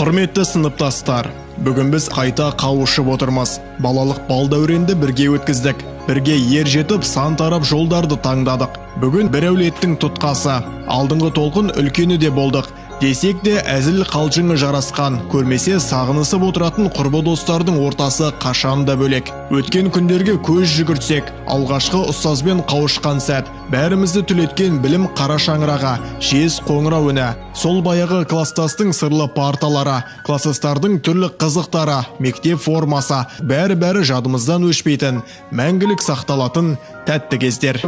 Құрметті сыныптастар, бүгін біз қайта қауышып отырмыз. Балалық бал дәуренді бірге өткіздік. Бірге ер жетіп, сан тарап жолдарды таңдадық. Бүгін бір әулеттің тұтқасы, алдыңғы толқын үлкені де болдық. Десек де әзіл қалжыңы жарасқан, көрмесе сағынысып отыратын құрбы достардың ортасы қашан да бөлек. Өткен күндерге көз жүгіртсек, алғашқы ұстазбен қауышқан сәт, бәрімізді түлеткен білім қара шаңырағы, жез қоңырау үні, сол баяғы кластастың сырлы парталары, кластастардың түрлі қызықтары, мектеп формасы, бәрі жадымыздан өшпейтін, мәңгілік сақталатын тәтті кездер.